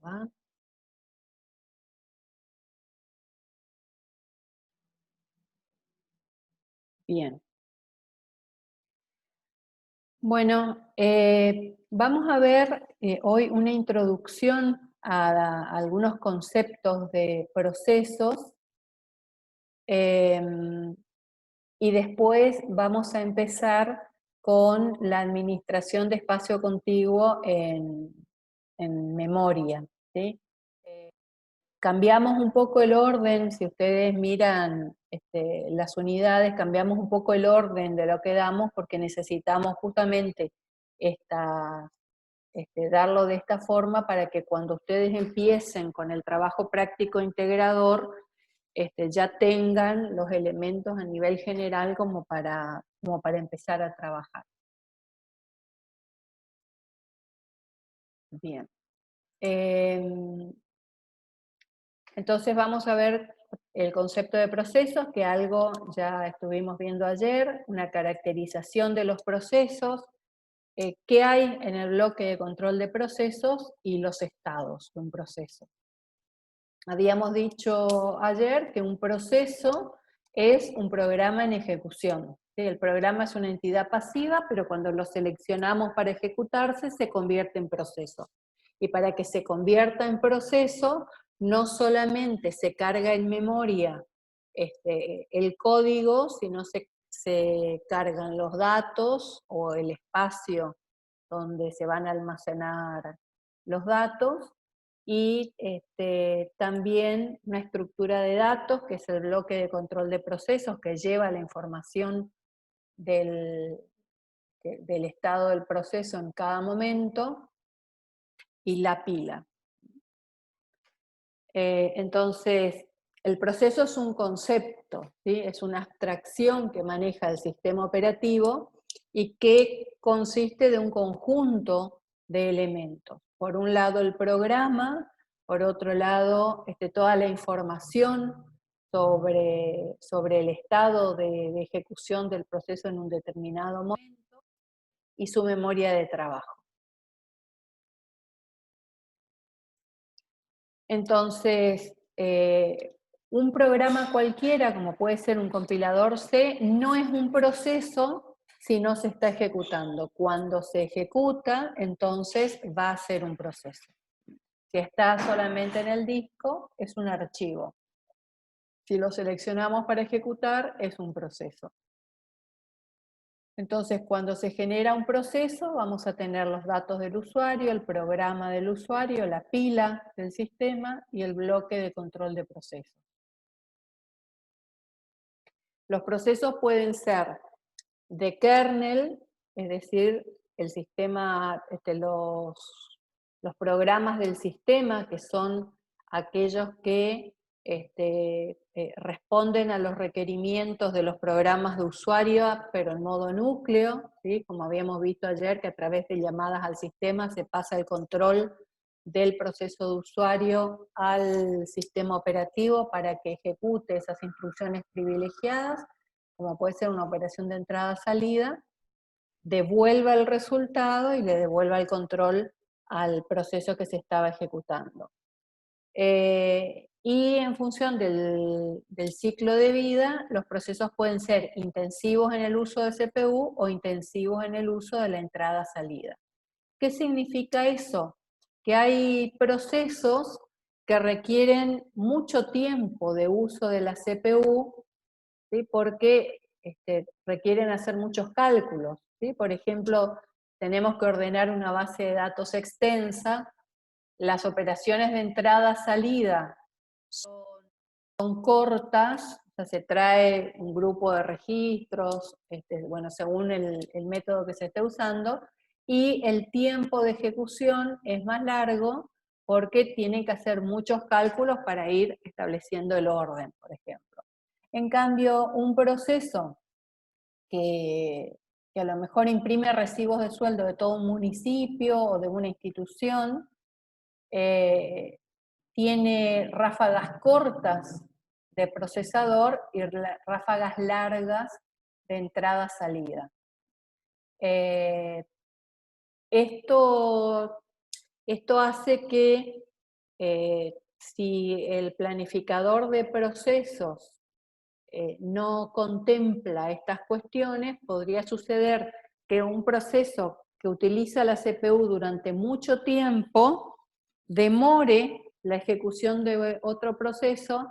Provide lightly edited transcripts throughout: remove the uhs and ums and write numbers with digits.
¿va? Bien. Bueno, vamos a ver hoy una introducción a algunos conceptos de procesos, em, y después vamos a empezar con la administración de espacio contiguo en memoria, ¿sí? Cambiamos un poco el orden, si ustedes miran las unidades, cambiamos un poco el orden de lo que damos porque necesitamos justamente darlo de esta forma para que cuando ustedes empiecen con el trabajo práctico integrador, ya tengan los elementos a nivel general como para empezar a trabajar. Bien. Entonces vamos a ver el concepto de procesos, que algo ya estuvimos viendo ayer, una caracterización de los procesos, qué hay en el bloque de control de procesos y los estados de un proceso. Habíamos dicho ayer que un proceso es un programa en ejecución. ¿Sí? El programa es una entidad pasiva, pero cuando lo seleccionamos para ejecutarse, se convierte en proceso. Y para que se convierta en proceso, no solamente se carga en memoria el código, sino se cargan los datos o el espacio donde se van a almacenar los datos, y también una estructura de datos, que es el bloque de control de procesos, que lleva la información del estado del proceso en cada momento, y la pila. Entonces, el proceso es un concepto, ¿sí? Es una abstracción que maneja el sistema operativo y que consiste de un conjunto de elementos. Por un lado el programa, por otro lado toda la información sobre el estado de ejecución del proceso en un determinado momento, y su memoria de trabajo. Entonces, un programa cualquiera, como puede ser un compilador C, no es un proceso si no se está ejecutando. Cuando se ejecuta, entonces va a ser un proceso. Si está solamente en el disco, es un archivo. Si lo seleccionamos para ejecutar, es un proceso. Entonces, cuando se genera un proceso, vamos a tener los datos del usuario, el programa del usuario, la pila del sistema y el bloque de control de procesos. Los procesos pueden ser de kernel, es decir, el sistema, los programas del sistema, que son aquellos que responden a los requerimientos de los programas de usuario, pero en modo núcleo, ¿sí? Como habíamos visto ayer, que a través de llamadas al sistema se pasa el control del proceso de usuario al sistema operativo para que ejecute esas instrucciones privilegiadas, como puede ser una operación de entrada-salida, devuelva el resultado y le devuelva el control al proceso que se estaba ejecutando. Y en función del ciclo de vida, los procesos pueden ser intensivos en el uso de CPU o intensivos en el uso de la entrada-salida. ¿Qué significa eso? Que hay procesos que requieren mucho tiempo de uso de la CPU, ¿sí? Porque requieren hacer muchos cálculos, ¿sí? Por ejemplo, tenemos que ordenar una base de datos extensa, las operaciones de entrada-salida son cortas, o sea, se trae un grupo de registros, bueno, según el método que se esté usando, y el tiempo de ejecución es más largo porque tienen que hacer muchos cálculos para ir estableciendo el orden, por ejemplo. En cambio, un proceso que a lo mejor imprime recibos de sueldo de todo un municipio o de una institución, tiene ráfagas cortas de procesador y ráfagas largas de entrada-salida. Esto hace que Si el planificador de procesos no contempla estas cuestiones, podría suceder que un proceso que utiliza la CPU durante mucho tiempo demore la ejecución de otro proceso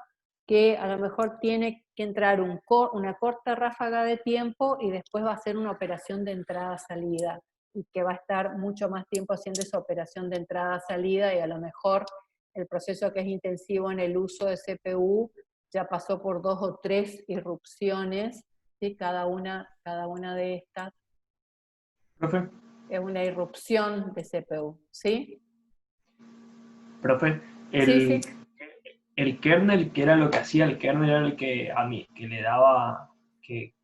que a lo mejor tiene que entrar una corta ráfaga de tiempo y después va a hacer una operación de entrada-salida, y que va a estar mucho más tiempo haciendo esa operación de entrada-salida, y a lo mejor el proceso que es intensivo en el uso de CPU ya pasó por 2 o 3 irrupciones, ¿sí? Cada una de estas Profe, es una irrupción de CPU, ¿sí? profe, Sí, el, sí. el kernel, ¿qué era lo que hacía? El kernel era el que a mí, que le daba, que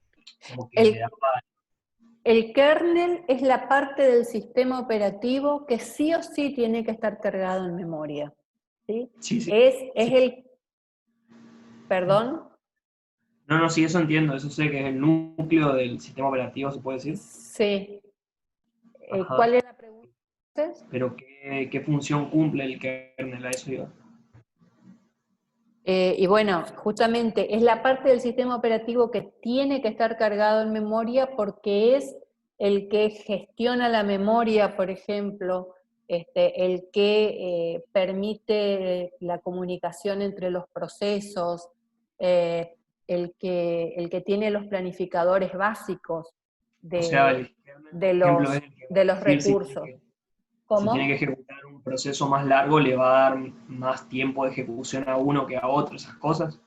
como que le El, daba, el kernel es la parte del sistema operativo que sí o sí tiene que estar cargado en memoria, ¿sí? sí, sí, Es sí. el, perdón, No, no, sí, eso entiendo, eso sé que es el núcleo del sistema operativo, se puede decir. sí. Ajá. ¿Cuál es la pregunta? Pero ¿qué función cumple el kernel? A eso iba. Y bueno, justamente es la parte del sistema operativo que tiene que estar cargado en memoria, porque es el que gestiona la memoria, por ejemplo, el que permite la comunicación entre los procesos, eh, el que tiene los planificadores básicos O sea, de, el kernel, de por ejemplo, es los, el que va de a los decir recursos. si tiene que ¿Cómo? ejecutar un proceso más largo, le va a dar más tiempo de ejecución a uno que a otro, esas cosas.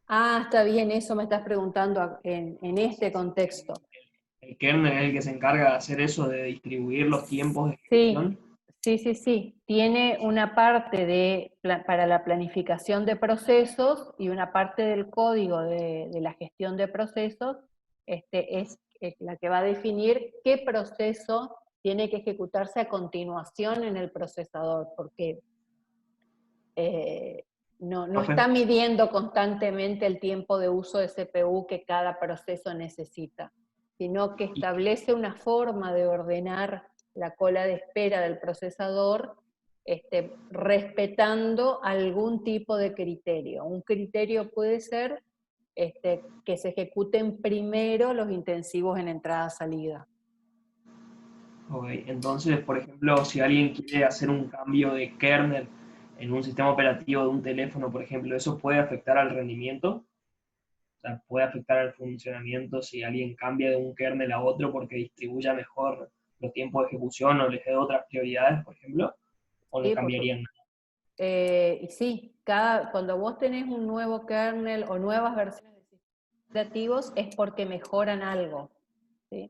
Ah, está bien, eso me estás preguntando en este contexto. El kernel es el que se encarga de hacer eso, de distribuir los tiempos de Sí, ejecución. sí, sí, sí. Tiene una parte para la planificación de procesos, y una parte del código de la gestión de procesos es la que va a definir qué proceso tiene que ejecutarse a continuación en el procesador, porque eh, no Profe, está midiendo constantemente el tiempo de uso de CPU que cada proceso necesita, sino que y, establece una forma de ordenar la cola de espera del procesador, respetando algún tipo de criterio. Un criterio puede ser que se ejecuten primero los intensivos en entrada-salida. ok, entonces, por ejemplo, si alguien quiere hacer un cambio de kernel en un sistema operativo de un teléfono, por ejemplo, ¿eso puede afectar al rendimiento? O sea, puede afectar al funcionamiento si alguien cambia de un kernel a otro porque distribuya mejor los tiempos de ejecución o les dé otras prioridades, por ejemplo, o no ¿Sí? cambiarían nada. Y sí, cuando vos tenés un nuevo kernel o nuevas versiones de sistemas operativos, es porque mejoran algo, ¿sí?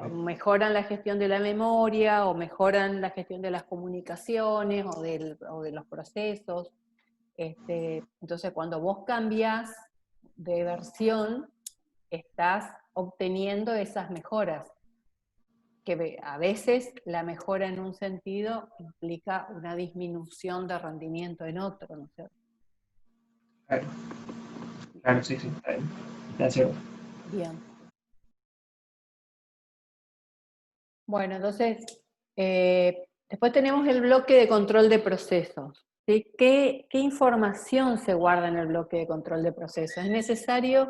O mejoran la gestión de la memoria, o mejoran la gestión de las comunicaciones, o de los procesos. Entonces, cuando vos cambiás de versión, estás obteniendo esas mejoras, que a veces la mejora en un sentido implica una disminución de rendimiento en otro, ¿no es cierto? Claro, claro, sí, sí, está bien. Está cierto. Bien. Bueno, entonces, después tenemos el bloque de control de procesos, ¿sí? ¿Qué información se guarda en el bloque de control de procesos? Es necesario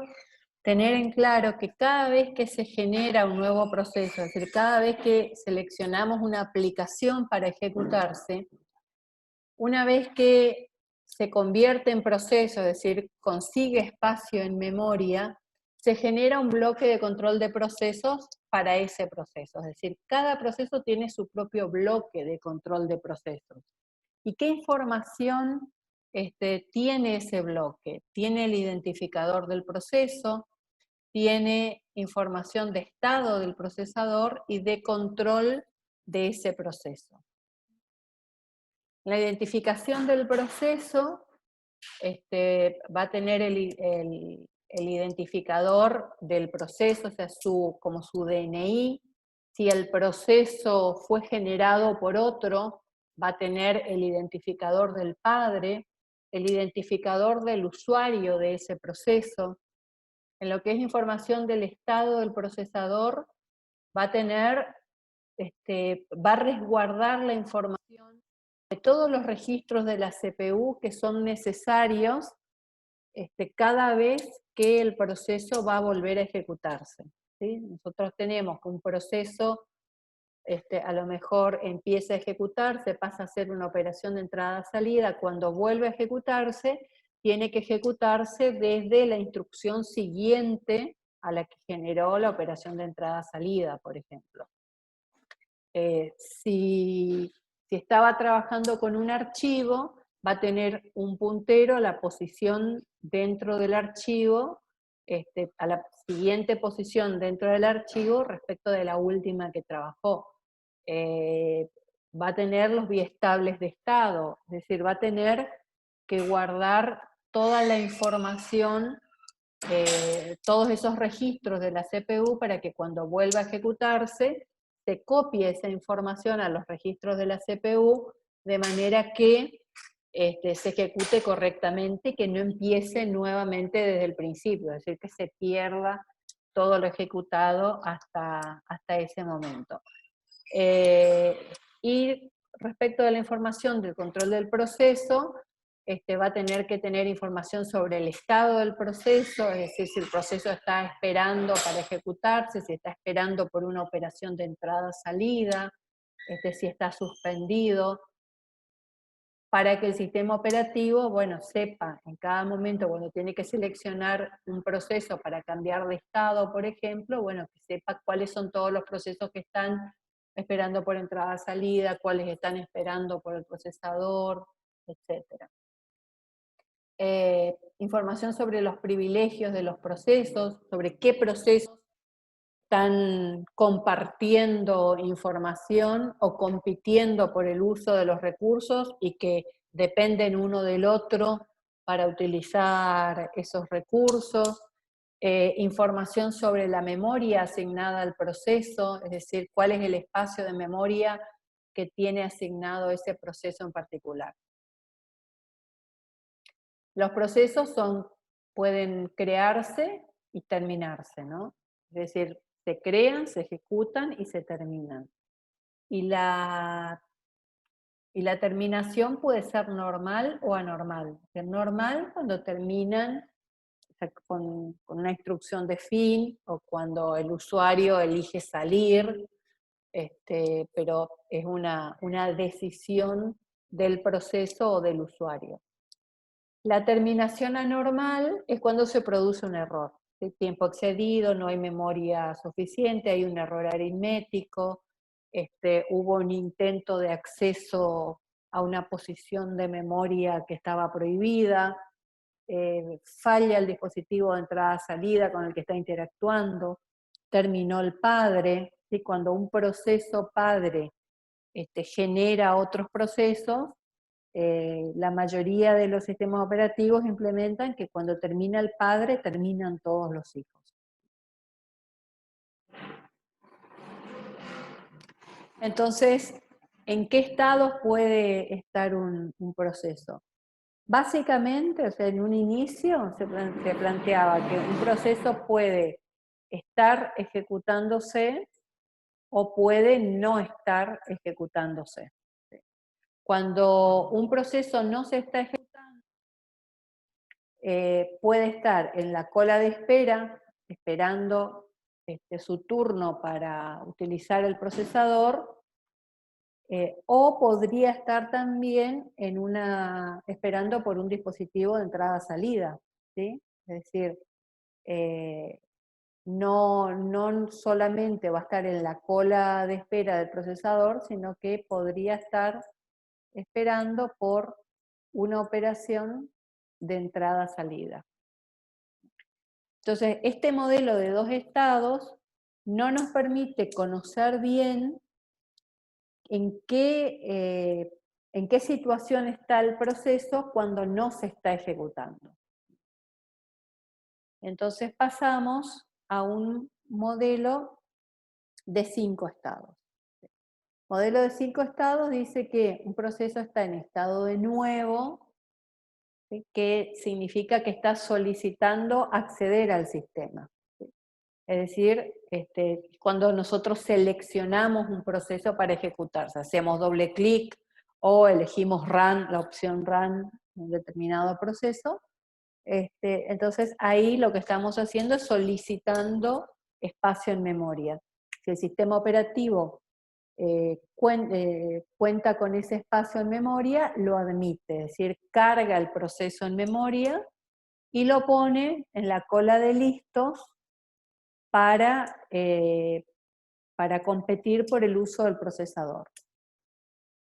tener en claro que cada vez que se genera un nuevo proceso, es decir, cada vez que seleccionamos una aplicación para ejecutarse, una vez que se convierte en proceso, es decir, consigue espacio en memoria, se genera un bloque de control de procesos para ese proceso. Es decir, cada proceso tiene su propio bloque de control de procesos. ¿Y qué información tiene ese bloque? Tiene el identificador del proceso, tiene información de estado del procesador y de control de ese proceso. La identificación del proceso va a tener el identificador del proceso, o sea, como su DNI. Si el proceso fue generado por otro, va a tener el identificador del padre, el identificador del usuario de ese proceso. En lo que es información del estado del procesador, va a resguardar la información de todos los registros de la CPU que son necesarios cada vez que el proceso va a volver a ejecutarse, ¿sí? Nosotros tenemos que un proceso a lo mejor empieza a ejecutarse, pasa a ser una operación de entrada-salida, cuando vuelve a ejecutarse, tiene que ejecutarse desde la instrucción siguiente a la que generó la operación de entrada-salida, por ejemplo. Si estaba trabajando con un archivo, va a tener un puntero a la posición dentro del archivo, a la siguiente posición dentro del archivo respecto de la última que trabajó. Va a tener los biestables de estado, es decir, va a tener que guardar toda la información, todos esos registros de la CPU para que cuando vuelva a ejecutarse, se copie esa información a los registros de la CPU de manera que se ejecute correctamente y que no empiece nuevamente desde el principio, es decir, que se pierda todo lo ejecutado hasta ese momento. Y respecto de la información del control del proceso, va a tener que tener información sobre el estado del proceso, es decir, si el proceso está esperando para ejecutarse, si está esperando por una operación de entrada-salida, si está suspendido, para que el sistema operativo, bueno, sepa en cada momento cuando tiene que seleccionar un proceso para cambiar de estado, por ejemplo, bueno, que sepa cuáles son todos los procesos que están esperando por entrada-salida, cuáles están esperando por el procesador, etc. Información sobre los privilegios de los procesos, sobre qué procesos están compartiendo información o compitiendo por el uso de los recursos y que dependen uno del otro para utilizar esos recursos. Información sobre la memoria asignada al proceso, es decir, cuál es el espacio de memoria que tiene asignado ese proceso en particular. Los procesos pueden crearse y terminarse, ¿no? Es decir, se crean, se ejecutan y se terminan. Y la terminación puede ser normal o anormal. Es normal cuando terminan, o sea, con una instrucción de fin o cuando el usuario elige salir, pero es una decisión del proceso o del usuario. La terminación anormal es cuando se produce un error. El tiempo excedido, no hay memoria suficiente, hay un error aritmético, hubo un intento de acceso a una posición de memoria que estaba prohibida, falla el dispositivo de entrada-salida con el que está interactuando, terminó el padre, y cuando un proceso padre genera otros procesos, la mayoría de los sistemas operativos implementan que cuando termina el padre, terminan todos los hijos. Entonces, ¿en qué estados puede estar un proceso? Básicamente, o sea, en un inicio se planteaba que un proceso puede estar ejecutándose o puede no estar ejecutándose. Cuando un proceso no se está ejecutando, puede estar en la cola de espera, esperando su turno para utilizar el procesador, o podría estar también esperando por un dispositivo de entrada-salida, ¿sí? Es decir, no solamente va a estar en la cola de espera del procesador, sino que podría estar esperando por una operación de entrada-salida. Entonces, este modelo de dos estados no nos permite conocer bien en qué situación está el proceso cuando no se está ejecutando. Entonces pasamos a un modelo de 5 estados. El modelo de 5 estados dice que un proceso está en estado de nuevo, ¿sí? Que significa que está solicitando acceder al sistema. ¿Sí? Es decir, cuando nosotros seleccionamos un proceso para ejecutarse, hacemos doble clic o elegimos run, la opción run en un determinado proceso. Entonces ahí lo que estamos haciendo es solicitando espacio en memoria. Si el sistema operativo cuenta con ese espacio en memoria, lo admite, es decir, carga el proceso en memoria y lo pone en la cola de listos para competir por el uso del procesador.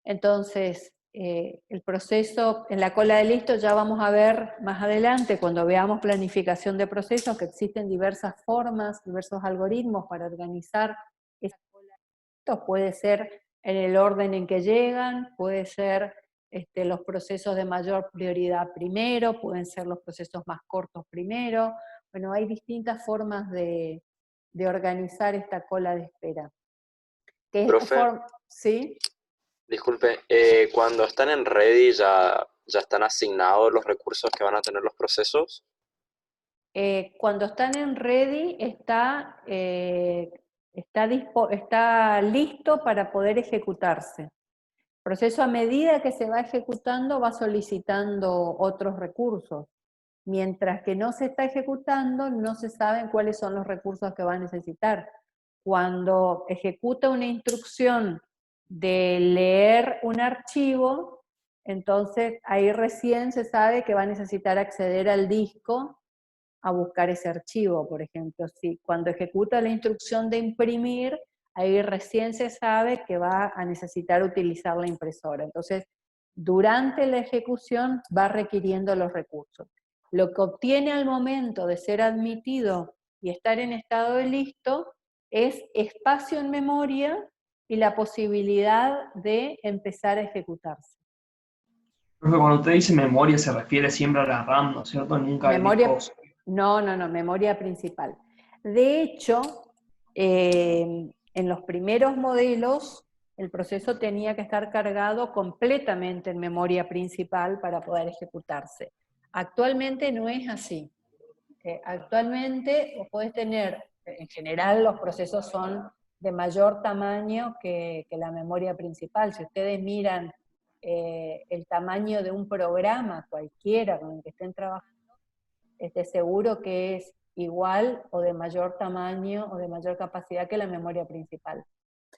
Entonces, el proceso, en la cola de listos ya vamos a ver más adelante, cuando veamos planificación de procesos, que existen diversas formas, diversos algoritmos para organizar esa cola de listos. Puede ser en el orden en que llegan, puede ser los procesos de mayor prioridad primero, pueden ser los procesos más cortos primero. Bueno, hay distintas formas de organizar esta cola de espera. Profe, ¿Sí? disculpe, cuando están en ready ya están asignados los recursos que van a tener los procesos. Cuando están en ready está listo para poder ejecutarse. El proceso, a medida que se va ejecutando, va solicitando otros recursos. Mientras que no se está ejecutando, no se saben cuáles son los recursos que va a necesitar. Cuando ejecuta una instrucción de leer un archivo, entonces ahí recién se sabe que va a necesitar acceder al disco a buscar ese archivo, por ejemplo. Si cuando ejecuta la instrucción de imprimir, ahí recién se sabe que va a necesitar utilizar la impresora. Entonces, durante la ejecución va requiriendo los recursos. Lo que obtiene al momento de ser admitido y estar en estado de listo es espacio en memoria y la posibilidad de empezar a ejecutarse. Profe, cuando usted dice memoria se refiere siempre a la RAM, ¿no es cierto? Nunca al Memoria, disco. no, memoria principal. De hecho, en los primeros modelos, el proceso tenía que estar cargado completamente en memoria principal para poder ejecutarse. Actualmente no es así. Actualmente vos podés tener, en general los procesos son de mayor tamaño que la memoria principal. Si ustedes miran el tamaño de un programa cualquiera con el que estén trabajando, seguro que es igual o de mayor tamaño o de mayor capacidad que la memoria principal.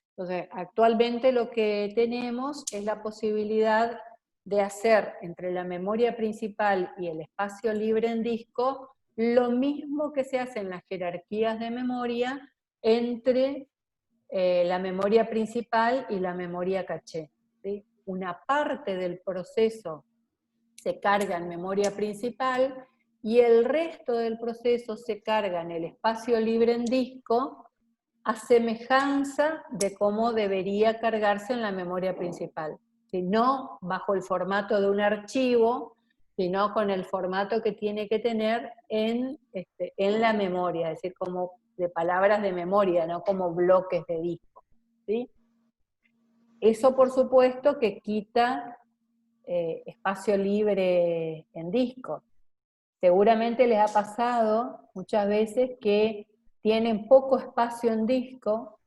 Entonces, actualmente lo que tenemos es la posibilidad de hacer entre la memoria principal y el espacio libre en disco lo mismo que se hace en las jerarquías de memoria entre la memoria principal y la memoria caché, ¿sí? Una parte del proceso se carga en memoria principal y el resto del proceso se carga en el espacio libre en disco a semejanza de cómo debería cargarse en la memoria principal. Si no bajo el formato de un archivo, sino con el formato que tiene que tener en la memoria, es decir, como de palabras de memoria, no como bloques de disco, ¿sí? Eso, por supuesto, que quita espacio libre en disco. Seguramente les ha pasado muchas veces que tienen poco espacio en disco,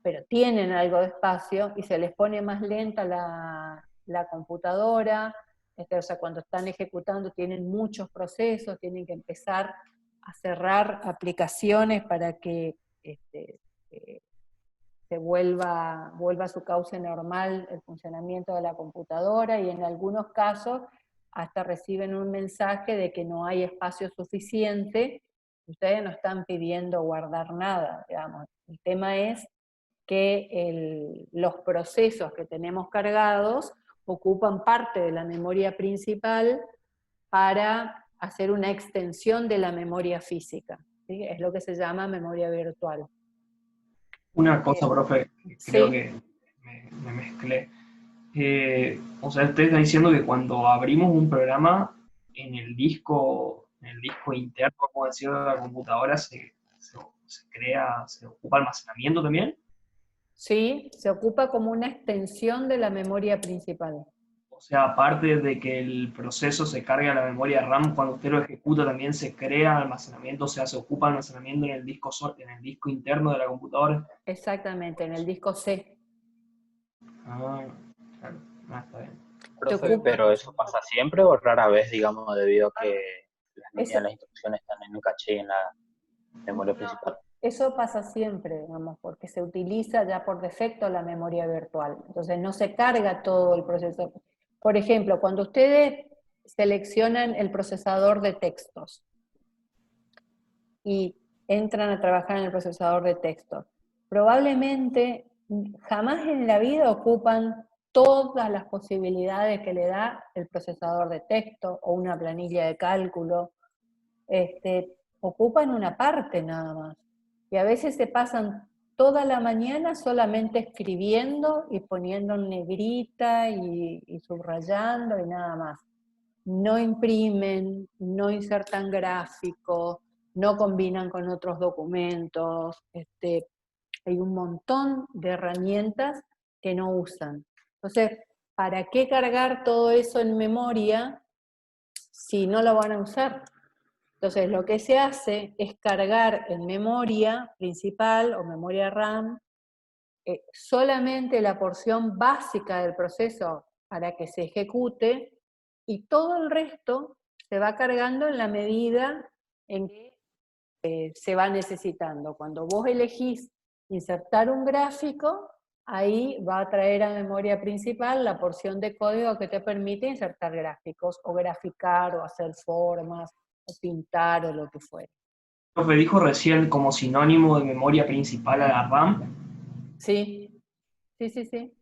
pero tienen algo de espacio y se les pone más lenta la computadora, o sea, cuando están ejecutando tienen muchos procesos, tienen que empezar a cerrar aplicaciones para que se vuelva a su cauce normal el funcionamiento de la computadora, y en algunos casos hasta reciben un mensaje de que no hay espacio suficiente. Ustedes no están pidiendo guardar nada, digamos. El tema es que los procesos que tenemos cargados ocupan parte de la memoria principal para hacer una extensión de la memoria física, ¿sí? Es lo que se llama memoria virtual. Una cosa, profe, que creo Sí. que me mezclé. O sea, usted está diciendo que cuando abrimos un programa en el disco interno, como decirlo, de la computadora, se ocupa almacenamiento también. Sí, se ocupa como una extensión de la memoria principal. O sea, aparte de que el proceso se carga a la memoria RAM, cuando usted lo ejecuta también se crea almacenamiento, o sea, se ocupa almacenamiento en el disco interno de la computadora. Exactamente, en el disco C. Ah, Claro, está bien. Profe, pero ¿eso pasa siempre o rara vez, digamos, debido a que las instrucciones están en un caché en la memoria principal? Eso pasa siempre, digamos, porque se utiliza ya por defecto la memoria virtual. Entonces no se carga todo el proceso. Por ejemplo, cuando ustedes seleccionan el procesador de textos y entran a trabajar en el procesador de textos, probablemente jamás en la vida ocupan todas las posibilidades que le da el procesador de texto o una planilla de cálculo. Ocupan una parte nada más. Y a veces se pasan toda la mañana solamente escribiendo y poniendo en negrita y subrayando y nada más. No imprimen, no insertan gráficos, no combinan con otros documentos. Hay un montón de herramientas que no usan. Entonces, ¿para qué cargar todo eso en memoria si no lo van a usar? Entonces, lo que se hace es cargar en memoria principal o memoria RAM solamente la porción básica del proceso para que se ejecute y todo el resto se va cargando en la medida en que se va necesitando. Cuando vos elegís insertar un gráfico, ahí va a traer a memoria principal la porción de código que te permite insertar gráficos, o graficar, o hacer formas, o pintar, o lo que fuera. Profe, dijo recién como sinónimo de memoria principal a la RAM, Sí, sí, sí, sí.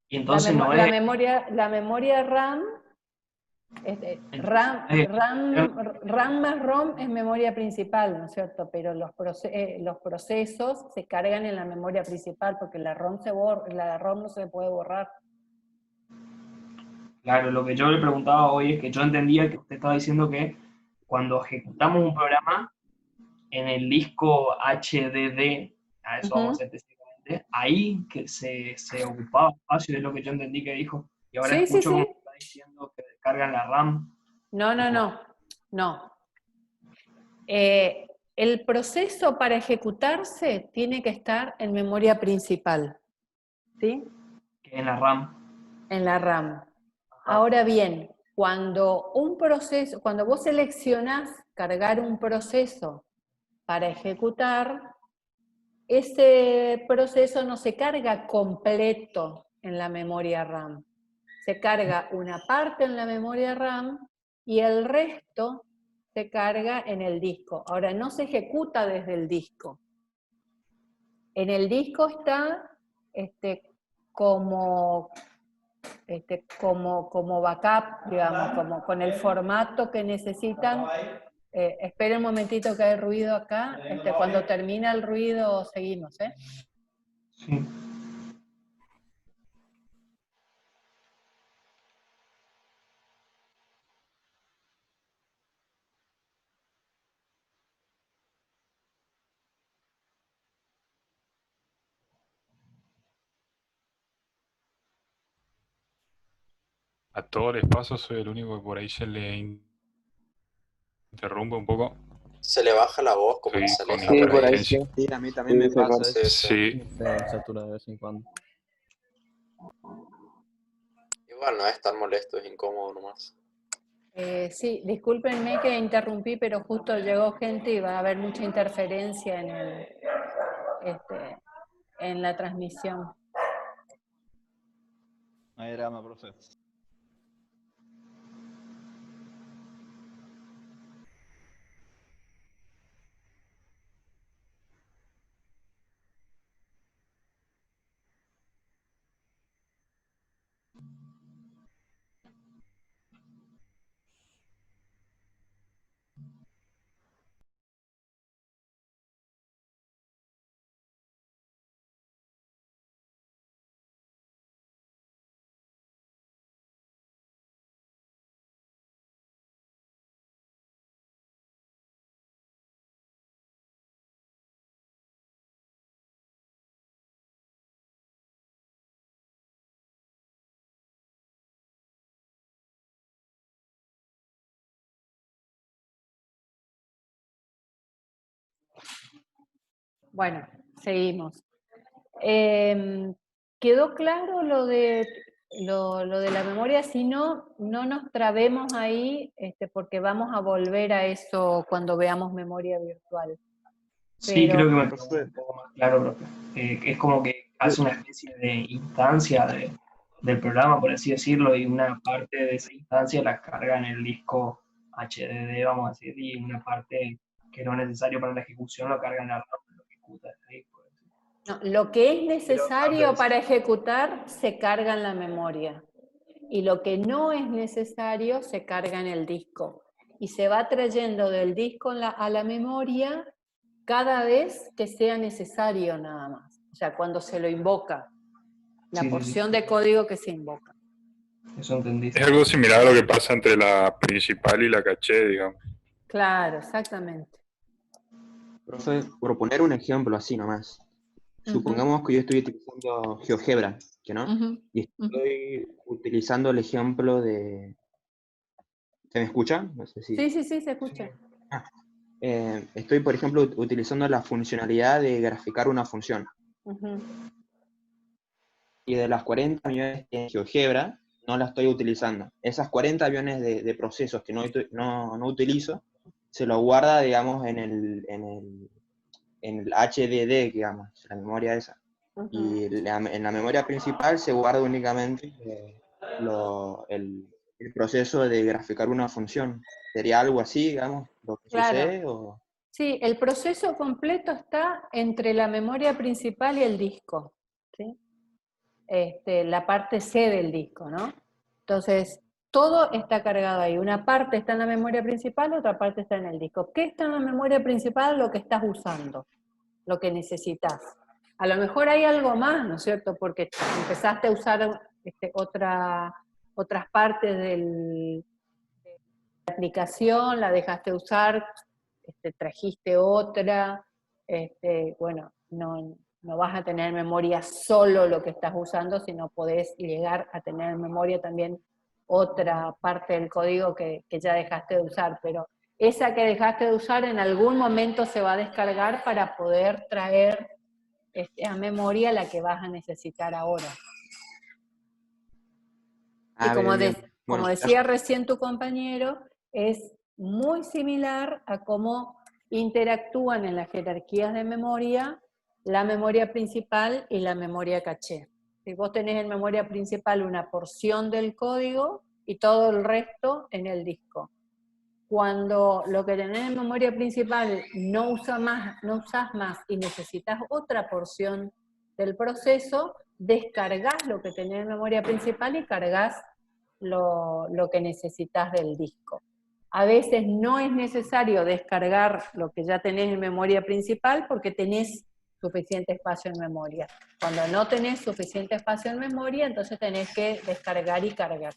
y entonces no La es... memoria RAM, RAM más ROM es memoria principal, ¿no es cierto? Pero los procesos se cargan en la memoria principal porque la ROM no se puede borrar. Claro, lo que yo le preguntaba hoy es que yo entendía que usted estaba diciendo que cuando ejecutamos un programa en el disco HDD, a eso vamos a hacer específicamente, ahí que se ocupaba espacio, es lo que yo entendí que dijo, y ahora Sí, sí, escucho como sí. está diciendo que descargan la RAM. No. El proceso para ejecutarse tiene que estar en memoria principal, ¿sí? Que en la RAM. En la RAM. Ahora bien, cuando vos seleccionás cargar un proceso para ejecutar, ese proceso no se carga completo en la memoria RAM. Se carga una parte en la memoria RAM y el resto se carga en el disco. Ahora, no se ejecuta desde el disco. En el disco está como como backup, digamos, como con el formato que necesitan. Esperen un momentito que hay ruido acá. Cuando termina el ruido seguimos, ¿eh? Sí. A todos les pasa, soy el único que por ahí se le interrumpe un poco. Se le baja la voz, como que Estoy se con aleja. Sí, por ahí interferencia. sí. Sí, a mí también me Se pasa corta. eso. Sí. Sí. Se satura de vez en cuando. Igual no es tan molesto, es incómodo nomás. Sí, discúlpenme que interrumpí, pero justo llegó gente y va a haber mucha interferencia en la transmisión. No hay drama, profe. Bueno, seguimos. ¿Quedó claro lo de lo de la memoria, si no, no nos trabemos ahí, porque vamos a volver a eso cuando veamos memoria virtual. Sí, Pero- creo que me quedó un poco más claro, profe. Que es como que hace una especie de instancia del programa, por así decirlo, y una parte de esa instancia la carga en el disco HDD, vamos a decir, y una parte que no es necesario para la ejecución lo carga en la RAM, lo ejecuta ahí, por decir. no, lo que es necesario Pero, para ejecutar se carga en la memoria. Y lo que no es necesario se carga en el disco. Y se va trayendo del disco a la memoria cada vez que sea necesario nada más. O sea, cuando se lo invoca, la Sí, sí, sí. porción de código que se invoca. Eso entendí. Es algo similar a lo que pasa entre la principal y la caché, digamos. Claro, exactamente. Profe, por poner un ejemplo así nomás, supongamos que yo estoy utilizando GeoGebra, ¿que no? Ujú, Y estoy utilizando el ejemplo de... ¿Se me escucha? No sé si... Sí, sí, sí, se escucha. Estoy, por ejemplo, utilizando la funcionalidad de graficar una función. Ujú. Y de las 40 millones en GeoGebra, no la estoy utilizando. Esas 40 millones de procesos que no utilizo, se lo guarda, digamos, en el HDD, digamos, la memoria esa. Ujú. Y en la memoria principal se guarda únicamente el proceso de graficar una función. ¿Sería algo así, digamos, lo que Claro. sucede? ¿O? Sí, el proceso completo está entre la memoria principal y el disco, ¿sí? La parte C del disco, ¿no? Entonces, todo está cargado ahí. Una parte está en la memoria principal, otra parte está en el disco. ¿Qué está en la memoria principal? Lo que estás usando, lo que necesitas. A lo mejor hay algo más, ¿no es cierto? Porque empezaste a usar otras partes de la aplicación, la dejaste de usar, trajiste otra, bueno, no vas a tener en memoria solo lo que estás usando, sino podés llegar a tener en memoria también otra parte del código que ya dejaste de usar, pero esa que dejaste de usar en algún momento se va a descargar para poder traer a memoria la que vas a necesitar ahora. Y como, Bien. Bueno, como decía recién tu compañero, es muy similar a cómo interactúan en las jerarquías de memoria la memoria principal y la memoria caché. Si vos tenés en memoria principal una porción del código y todo el resto en el disco. Cuando lo que tenés en memoria principal no usás más y necesitas otra porción del proceso, descargas lo que tenés en memoria principal y cargas lo que necesitas del disco. A veces no es necesario descargar lo que ya tenés en memoria principal porque tenés suficiente espacio en memoria. Cuando no tenés suficiente espacio en memoria, entonces tenés que descargar y cargar.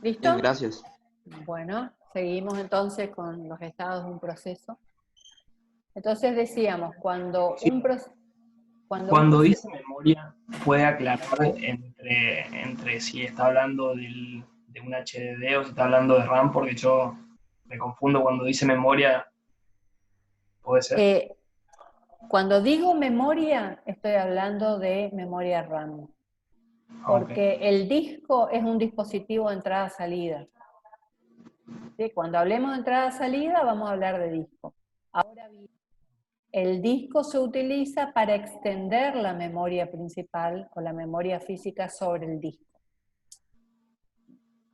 ¿Listo? Bien, gracias. Bueno, seguimos entonces con los estados de un proceso. Entonces decíamos, cuando Sí. un proceso... Cuando dice memoria, puede aclarar entre si está hablando de un HDD o si está hablando de RAM, porque yo me confundo cuando dice memoria, puede ser. Cuando digo memoria, estoy hablando de memoria RAM. Porque el disco es un dispositivo de entrada-salida. ¿Sí? Cuando hablemos de entrada-salida, vamos a hablar de disco. Ahora bien, el disco se utiliza para extender la memoria principal o la memoria física sobre el disco.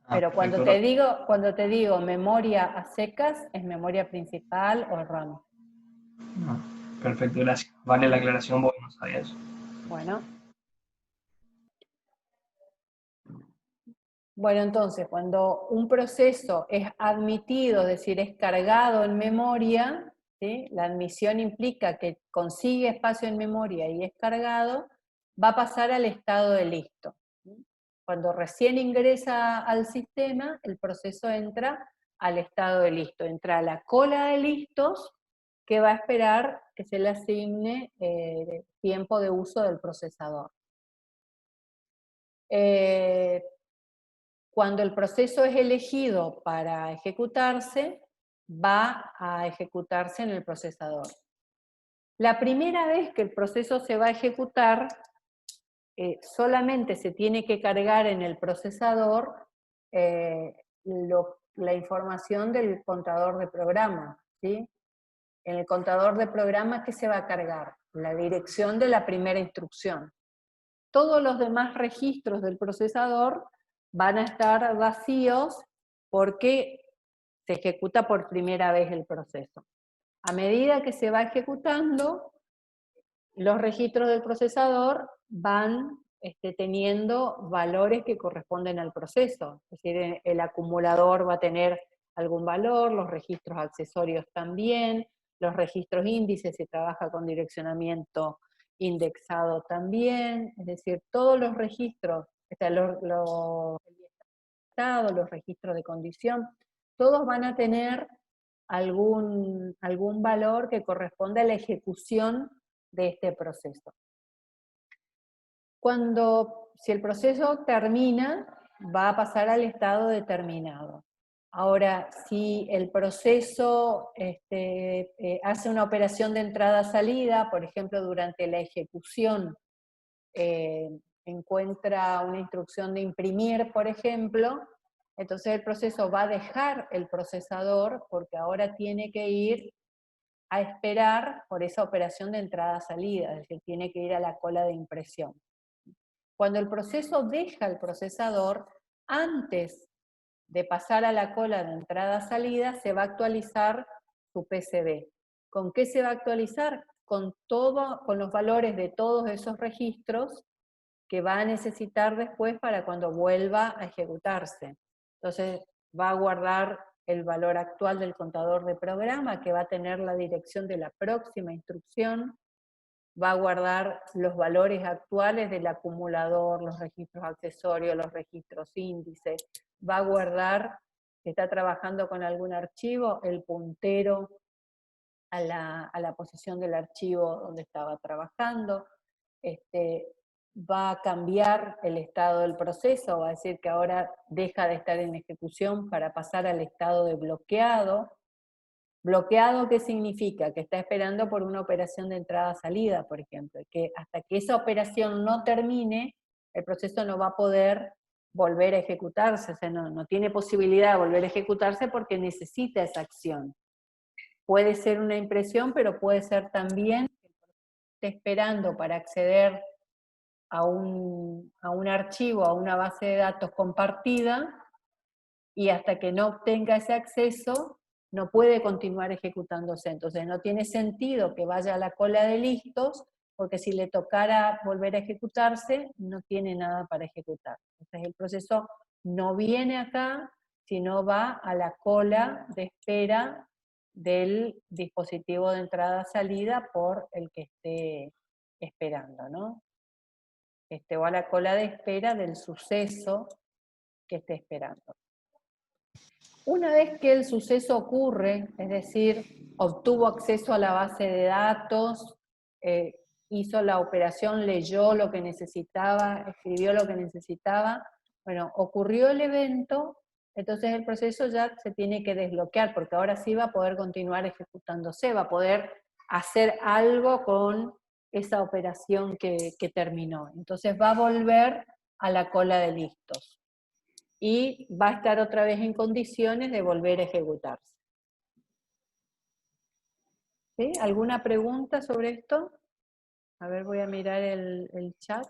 Pero cuando te digo memoria a secas, es memoria principal o RAM. Perfecto, gracias. Vale la aclaración porque no sabía eso. Bueno, entonces, cuando un proceso es admitido, es decir, es cargado en memoria, ¿sí? La admisión implica que consigue espacio en memoria y es cargado, va a pasar al estado de listo. Cuando recién ingresa al sistema, el proceso entra al estado de listo, entra a la cola de listos que va a esperar que se le asigne tiempo de uso del procesador. Cuando el proceso es elegido para ejecutarse, va a ejecutarse en el procesador. La primera vez que el proceso se va a ejecutar, solamente se tiene que cargar en el procesador la información del contador de programa, ¿sí? En el contador de programa, ¿qué se va a cargar? La dirección de la primera instrucción. Todos los demás registros del procesador van a estar vacíos porque se ejecuta por primera vez el proceso. A medida que se va ejecutando, los registros del procesador van teniendo valores que corresponden al proceso. Es decir, el acumulador va a tener algún valor, los registros accesorios también, los registros índices, se trabaja con direccionamiento indexado también, es decir, todos los registros, o sea, los registros de condición, todos van a tener algún valor que corresponde a la ejecución de este proceso. Si el proceso termina, va a pasar al estado determinado. Ahora, si el proceso hace una operación de entrada-salida, por ejemplo, durante la ejecución, encuentra una instrucción de imprimir, por ejemplo, entonces el proceso va a dejar el procesador porque ahora tiene que ir a esperar por esa operación de entrada-salida, es decir, tiene que ir a la cola de impresión. Cuando el proceso deja el procesador, antes de pasar a la cola de entrada-salida, se va a actualizar su PCB. ¿Con qué se va a actualizar? Con los valores de todos esos registros que va a necesitar después para cuando vuelva a ejecutarse. Entonces va a guardar el valor actual del contador de programa, que va a tener la dirección de la próxima instrucción, va a guardar los valores actuales del acumulador, los registros accesorios, los registros índices, va a guardar, si está trabajando con algún archivo, el puntero a la posición del archivo donde estaba trabajando, va a cambiar el estado del proceso, va a decir que ahora deja de estar en ejecución para pasar al estado de bloqueado. ¿Bloqueado qué significa? Que está esperando por una operación de entrada-salida, por ejemplo, que hasta que esa operación no termine, el proceso no va a poder volver a ejecutarse, o sea, no tiene posibilidad de volver a ejecutarse porque necesita esa acción. Puede ser una impresión, pero puede ser también que esté esperando para acceder a un archivo, a una base de datos compartida, y hasta que no obtenga ese acceso, no puede continuar ejecutándose. Entonces no tiene sentido que vaya a la cola de listos, porque si le tocara volver a ejecutarse, no tiene nada para ejecutar. Entonces el proceso no viene acá, sino va a la cola de espera del dispositivo de entrada-salida por el que esté esperando, ¿no? O a la cola de espera del suceso que esté esperando. Una vez que el suceso ocurre, es decir, obtuvo acceso a la base de datos, hizo la operación, leyó lo que necesitaba, escribió lo que necesitaba, bueno, ocurrió el evento, entonces el proceso ya se tiene que desbloquear, porque ahora sí va a poder continuar ejecutándose, va a poder hacer algo con esa operación que terminó. Entonces va a volver a la cola de listos y va a estar otra vez en condiciones de volver a ejecutarse. ¿Sí? ¿Alguna pregunta sobre esto? A ver, voy a mirar el chat.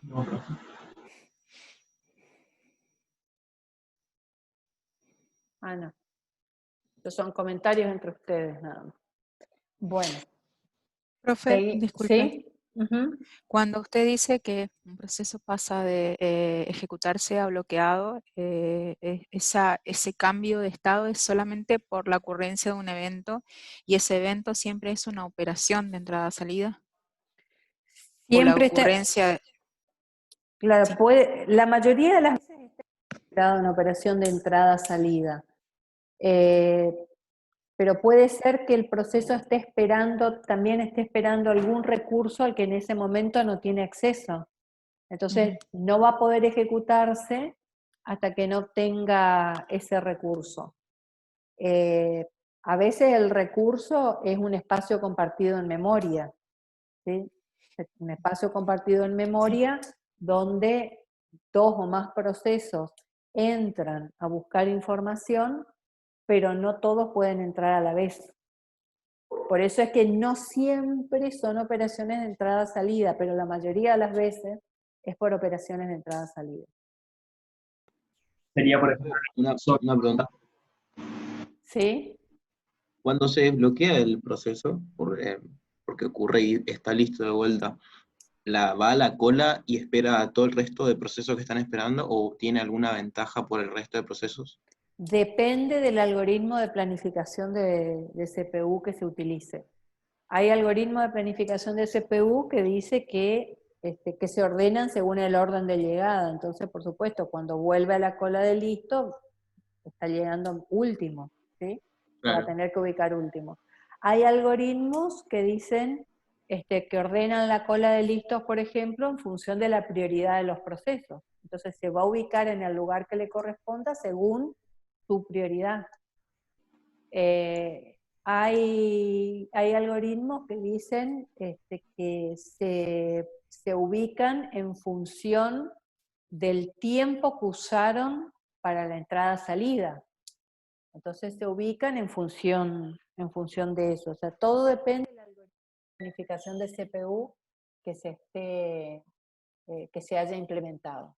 No, profe. Ah, no. Estos son comentarios entre ustedes, nada más. Bueno. Profe, disculpe. ¿Sí? Uh-huh. Cuando usted dice que un proceso pasa de ejecutarse a bloqueado, ese cambio de estado es solamente por la ocurrencia de un evento, y ese evento siempre es una operación de entrada-salida. Siempre o la ocurrencia. Claro, Sí. la mayoría de las veces está en una operación de entrada-salida. Pero puede ser que el proceso también esté esperando algún recurso al que en ese momento no tiene acceso. Entonces no va a poder ejecutarse hasta que no obtenga ese recurso. A veces el recurso es un espacio compartido en memoria, ¿sí? Un espacio compartido en memoria donde 2 o más procesos entran a buscar información, pero no todos pueden entrar a la vez. Por eso es que no siempre son operaciones de entrada-salida, pero la mayoría de las veces es por operaciones de entrada-salida. Sería, por ejemplo, Una pregunta. ¿Sí? Cuando se desbloquea el proceso, porque ocurre y está listo de vuelta, ¿va a la cola y espera a todo el resto de procesos que están esperando o tiene alguna ventaja por el resto de procesos? Depende del algoritmo de planificación de CPU que se utilice. Hay algoritmos de planificación de CPU que dice que se ordenan según el orden de llegada. Entonces, por supuesto, cuando vuelve a la cola de listo, está llegando último, ¿sí? Claro. Va a tener que ubicar último. Hay algoritmos que dicen que ordenan la cola de listos, por ejemplo, en función de la prioridad de los procesos. Entonces se va a ubicar en el lugar que le corresponda según su prioridad. Hay algoritmos que dicen que se ubican en función del tiempo que usaron para la entrada-salida. Entonces se ubican en función de eso. O sea, todo depende de la planificación de CPU que se haya implementado.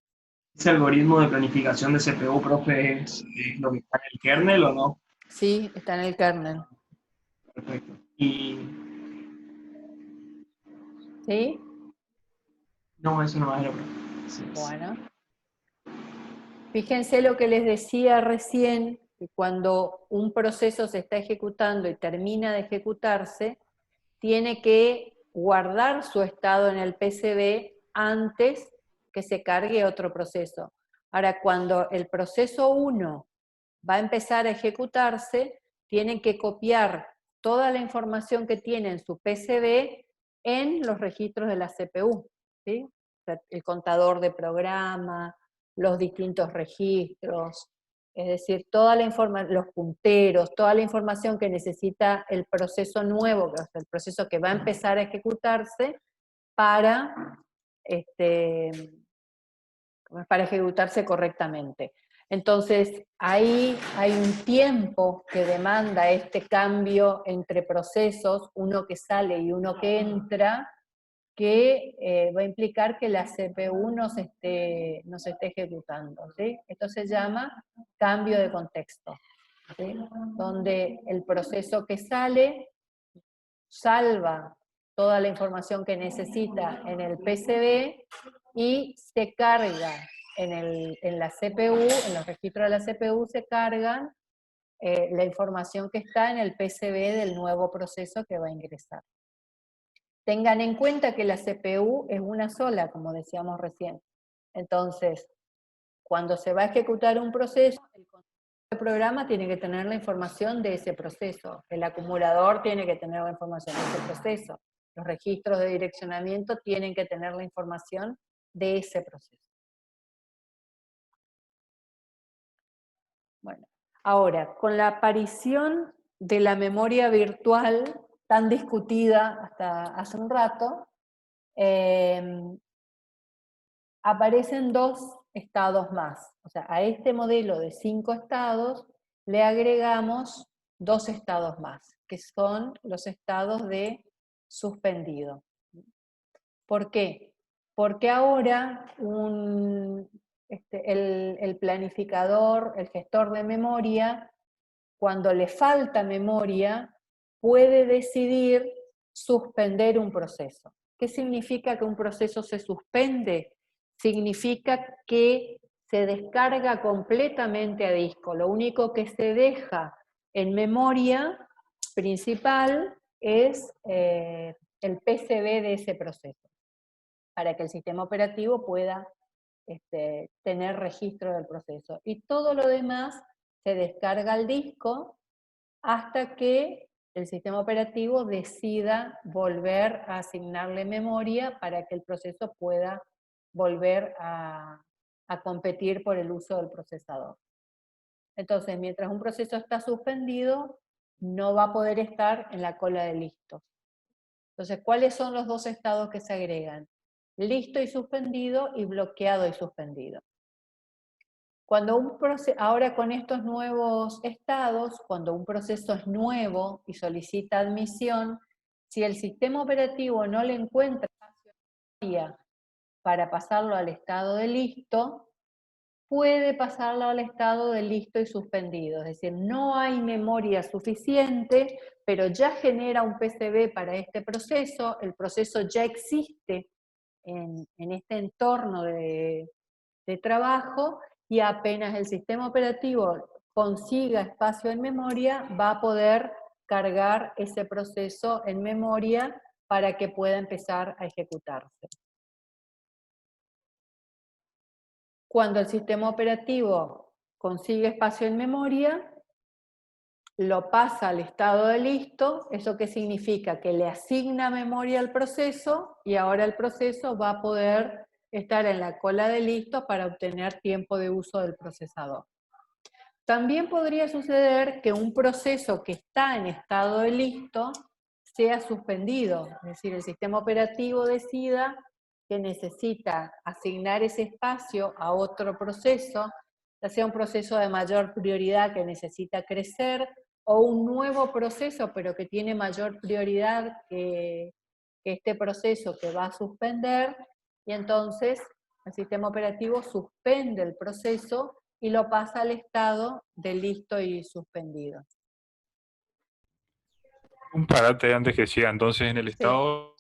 ¿ese algoritmo de planificación de CPU, profe, es lo que está en el kernel o no? Sí, está en el kernel. Perfecto. Y ¿Sí? no, eso no era, profe. Sí, Bueno. Fíjense lo que les decía recién, que cuando un proceso se está ejecutando y termina de ejecutarse, tiene que guardar su estado en el PCB antes que se cargue otro proceso. Ahora, cuando el proceso 1 va a empezar a ejecutarse, tienen que copiar toda la información que tiene en su PCB en los registros de la CPU, ¿sí? O sea, el contador de programa, los distintos registros, es decir, toda la información, los punteros, toda la información que necesita el proceso nuevo, o sea, el proceso que va a empezar a ejecutarse para ejecutarse correctamente. Entonces, ahí hay un tiempo que demanda este cambio entre procesos, uno que sale y uno que entra, que va a implicar que la CPU no se esté ejecutando, ¿sí? Esto se llama cambio de contexto, ¿sí? Donde el proceso que sale salva toda la información que necesita en el PCB y se carga en la CPU, en los registros de la CPU se cargan la información que está en el PCB del nuevo proceso que va a ingresar. Tengan en cuenta que la CPU es una sola, como decíamos recién. Entonces, cuando se va a ejecutar un proceso, el programa tiene que tener la información de ese proceso, el acumulador tiene que tener la información de ese proceso, los registros de direccionamiento tienen que tener la información de ese proceso. Bueno, ahora, con la aparición de la memoria virtual, tan discutida hasta hace un rato, aparecen 2 estados más. O sea, a este modelo de 5 estados le agregamos 2 estados más, que son los estados de suspendido. ¿Por qué? Porque ahora el planificador, el gestor de memoria, cuando le falta memoria, puede decidir suspender un proceso. ¿Qué significa que un proceso se suspende? Significa que se descarga completamente a disco. Lo único que se deja en memoria principal es el PCB de ese proceso, para que el sistema operativo pueda tener registro del proceso. Y todo lo demás se descarga al disco hasta que el sistema operativo decida volver a asignarle memoria para que el proceso pueda volver a competir por el uso del procesador. Entonces, mientras un proceso está suspendido, no va a poder estar en la cola de listos. Entonces, ¿cuáles son los dos estados que se agregan? Listo y suspendido y bloqueado y suspendido. Ahora con estos nuevos estados, cuando un proceso es nuevo y solicita admisión, si el sistema operativo no le encuentra memoria para pasarlo al estado de listo, puede pasarlo al estado de listo y suspendido. Es decir, no hay memoria suficiente, pero ya genera un PCB para este proceso, el proceso ya existe en este entorno de trabajo, y apenas el sistema operativo consiga espacio en memoria, va a poder cargar ese proceso en memoria para que pueda empezar a ejecutarse. Cuando el sistema operativo consigue espacio en memoria, lo pasa al estado de listo. ¿Eso qué significa? Que le asigna memoria al proceso y ahora el proceso va a poder estar en la cola de listo para obtener tiempo de uso del procesador. También podría suceder que un proceso que está en estado de listo sea suspendido, es decir, el sistema operativo decida que necesita asignar ese espacio a otro proceso, ya sea un proceso de mayor prioridad que necesita crecer, o un nuevo proceso pero que tiene mayor prioridad que este proceso que va a suspender, y entonces el sistema operativo suspende el proceso y lo pasa al estado de listo y suspendido. Un parate antes que siga, entonces en el Sí. estado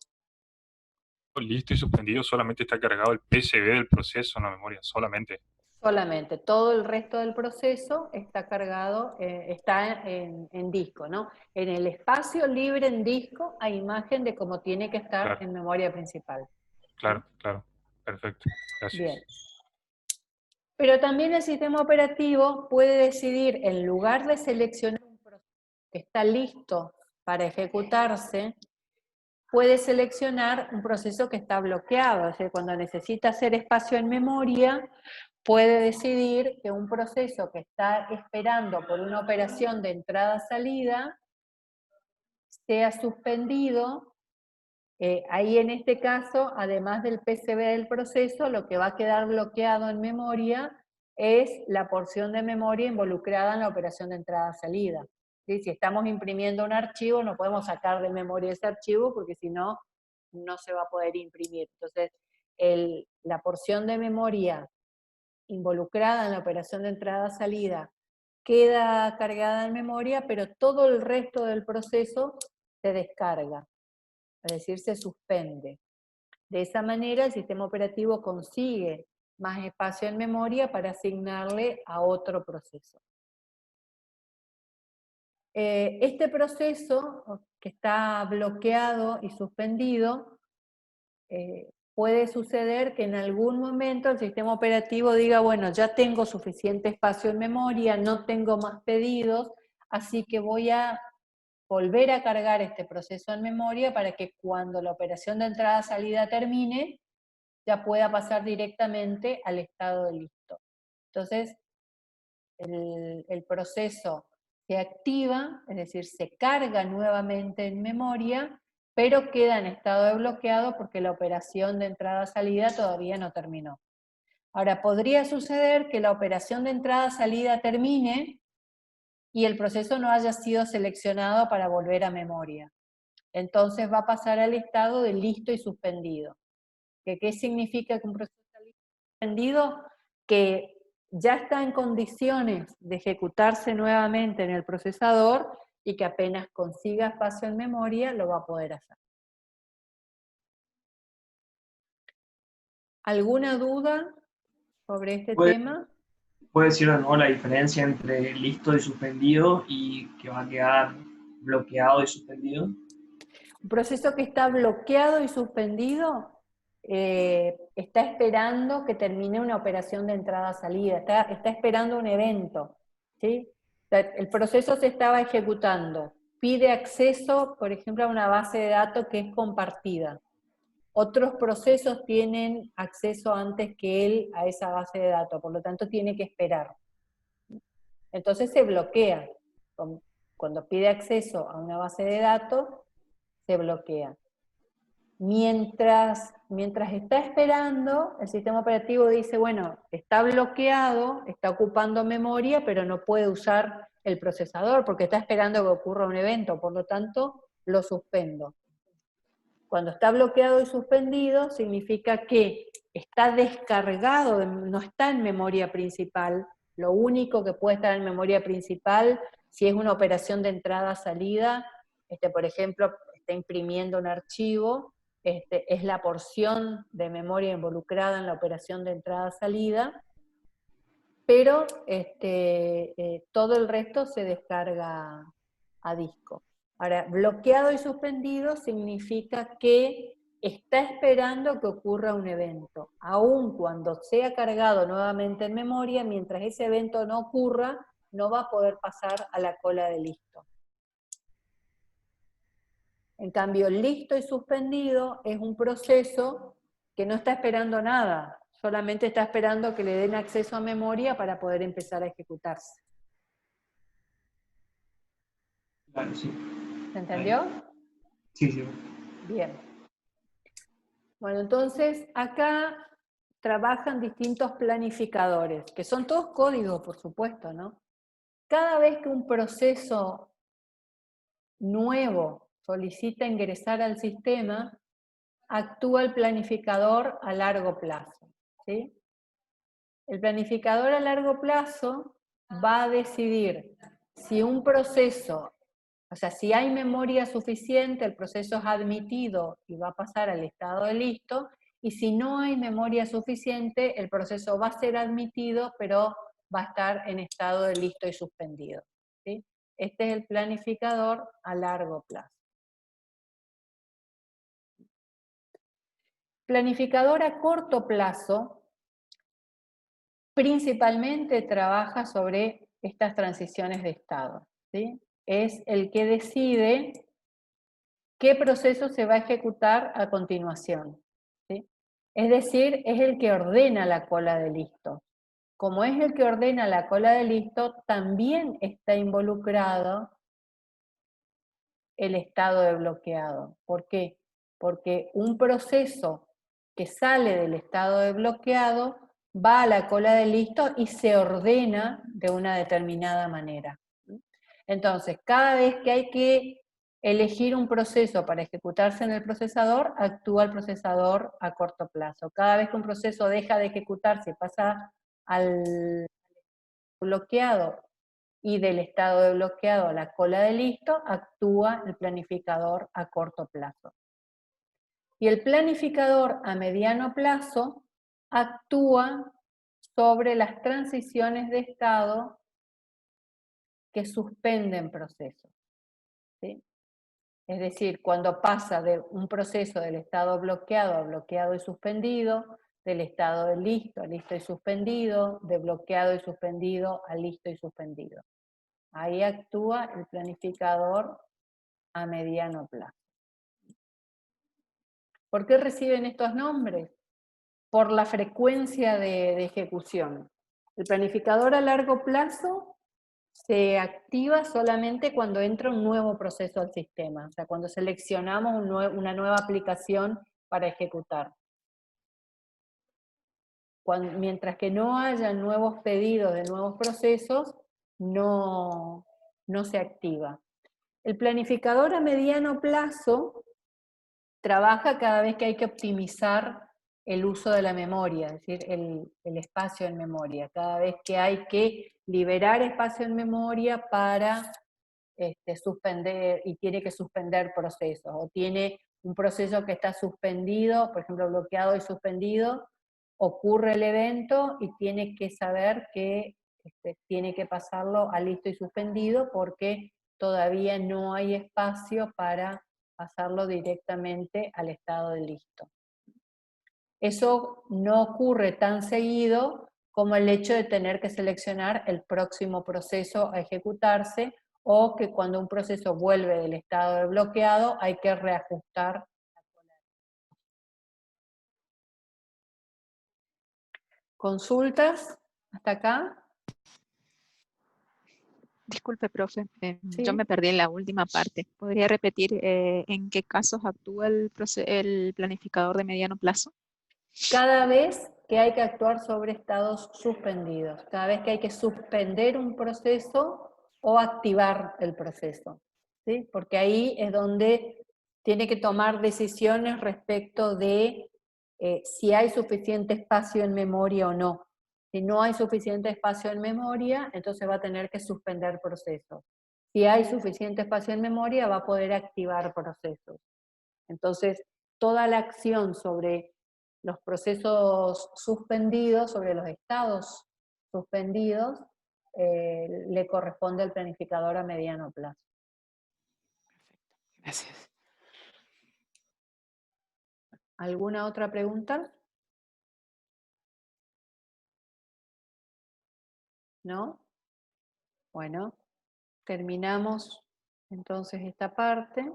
listo y suspendido solamente está cargado el PCB del proceso en la memoria, solamente. Solamente, todo el resto del proceso está cargado, está en disco, ¿no? En el espacio libre en disco hay imagen de cómo tiene que estar Claro. en memoria principal. Claro, claro. Perfecto. Gracias. Bien. Pero también el sistema operativo puede decidir, en lugar de seleccionar un proceso que está listo para ejecutarse, puede seleccionar un proceso que está bloqueado. Es decir, cuando necesita hacer espacio en memoria, puede decidir que un proceso que está esperando por una operación de entrada-salida sea suspendido. Ahí en este caso, además del PCB del proceso, lo que va a quedar bloqueado en memoria es la porción de memoria involucrada en la operación de entrada-salida. ¿Sí? Si estamos imprimiendo un archivo, no podemos sacar de memoria ese archivo porque si no, no se va a poder imprimir. Entonces, la porción de memoria involucrada en la operación de entrada-salida queda cargada en memoria, pero todo el resto del proceso se descarga, es decir, se suspende. De esa manera el sistema operativo consigue más espacio en memoria para asignarle a otro proceso. Este proceso que está bloqueado y suspendido, puede suceder que en algún momento el sistema operativo diga, bueno, ya tengo suficiente espacio en memoria, no tengo más pedidos, así que voy a volver a cargar este proceso en memoria para que cuando la operación de entrada-salida termine, ya pueda pasar directamente al estado de listo. Entonces, el proceso se activa, es decir, se carga nuevamente en memoria, pero queda en estado de bloqueado porque la operación de entrada-salida todavía no terminó. Ahora, podría suceder que la operación de entrada-salida termine y el proceso no haya sido seleccionado para volver a memoria. Entonces va a pasar al estado de listo y suspendido. ¿Qué significa que un proceso está listo y suspendido? Que ya está en condiciones de ejecutarse nuevamente en el procesador y que apenas consiga espacio en memoria lo va a poder hacer. ¿Alguna duda sobre este tema? ¿Puede decir de nuevo la diferencia entre listo y suspendido y que va a quedar bloqueado y suspendido? Un proceso que está bloqueado y suspendido está esperando que termine una operación de entrada-salida, está esperando un evento, ¿sí? O sea, el proceso se estaba ejecutando, pide acceso, por ejemplo, a una base de datos que es compartida. Otros procesos tienen acceso antes que él a esa base de datos, por lo tanto tiene que esperar. Entonces se bloquea. cuando pide acceso a una base de datos, se bloquea. Mientras está esperando, el sistema operativo dice, bueno, está bloqueado, está ocupando memoria, pero no puede usar el procesador porque está esperando que ocurra un evento, por lo tanto, lo suspendo. Cuando está bloqueado y suspendido, significa que está descargado, no está en memoria principal. Lo único que puede estar en memoria principal, si es una operación de entrada-salida, por ejemplo, está imprimiendo un archivo, es la porción de memoria involucrada en la operación de entrada-salida, pero todo el resto se descarga a disco. Ahora, bloqueado y suspendido significa que está esperando que ocurra un evento, aun cuando sea cargado nuevamente en memoria, mientras ese evento no ocurra, no va a poder pasar a la cola de listo. En cambio, listo y suspendido es un proceso que no está esperando nada, solamente está esperando que le den acceso a memoria para poder empezar a ejecutarse. Claro, sí. ¿Se entendió? Sí, sí. Bien. Bueno, entonces acá trabajan distintos planificadores, que son todos códigos, por supuesto, ¿no? Cada vez que un proceso nuevo solicita ingresar al sistema, actúa el planificador a largo plazo, ¿sí? El planificador a largo plazo va a decidir si un proceso, o sea, si hay memoria suficiente, el proceso es admitido y va a pasar al estado de listo, y si no hay memoria suficiente, el proceso va a ser admitido, pero va a estar en estado de listo y suspendido, ¿sí? Este es el planificador a largo plazo. Planificador a corto plazo principalmente trabaja sobre estas transiciones de estado, ¿sí? Es el que decide qué proceso se va a ejecutar a continuación, ¿sí? Es decir, es el que ordena la cola de listo. Como es el que ordena la cola de listo, también está involucrado el estado de bloqueado. ¿Por qué? Porque un proceso que sale del estado de bloqueado va a la cola de listo y se ordena de una determinada manera. Entonces, cada vez que hay que elegir un proceso para ejecutarse en el procesador, actúa el procesador a corto plazo. Cada vez que un proceso deja de ejecutarse y pasa al bloqueado y del estado de bloqueado a la cola de listo, actúa el planificador a corto plazo. Y el planificador a mediano plazo actúa sobre las transiciones de estado que suspenden procesos, ¿sí? Es decir, cuando pasa de un proceso del estado bloqueado a bloqueado y suspendido, del estado de listo a listo y suspendido, de bloqueado y suspendido a listo y suspendido. Ahí actúa el planificador a mediano plazo. ¿Por qué reciben estos nombres? Por la frecuencia de ejecución. El planificador a largo plazo se activa solamente cuando entra un nuevo proceso al sistema, o sea, cuando seleccionamos una nueva aplicación para ejecutar. Mientras que no haya nuevos pedidos de nuevos procesos, no se activa. El planificador a mediano plazo trabaja cada vez que hay que optimizar el uso de la memoria, es decir, el espacio en memoria. Cada vez que hay que liberar espacio en memoria para suspender, y tiene que suspender procesos, o tiene un proceso que está suspendido, por ejemplo, bloqueado y suspendido, ocurre el evento y tiene que saber que tiene que pasarlo a listo y suspendido porque todavía no hay espacio para pasarlo directamente al estado de listo. Eso no ocurre tan seguido como el hecho de tener que seleccionar el próximo proceso a ejecutarse, o que cuando un proceso vuelve del estado de bloqueado hay que reajustar la cola. ¿Consultas hasta acá? Disculpe, profe, yo ¿Sí? me perdí en la última parte. ¿Podría repetir en qué casos actúa el planificador de mediano plazo? Cada vez que hay que actuar sobre estados suspendidos, cada vez que hay que suspender un proceso o activar el proceso, ¿sí? Porque ahí es donde tiene que tomar decisiones respecto de si hay suficiente espacio en memoria o no. Si no hay suficiente espacio en memoria, entonces va a tener que suspender procesos. Si hay suficiente espacio en memoria, va a poder activar procesos. Entonces, toda la acción sobre los procesos suspendidos, sobre los estados suspendidos, le corresponde al planificador a mediano plazo. Gracias. ¿Alguna otra pregunta? ¿No? Bueno, terminamos entonces esta parte.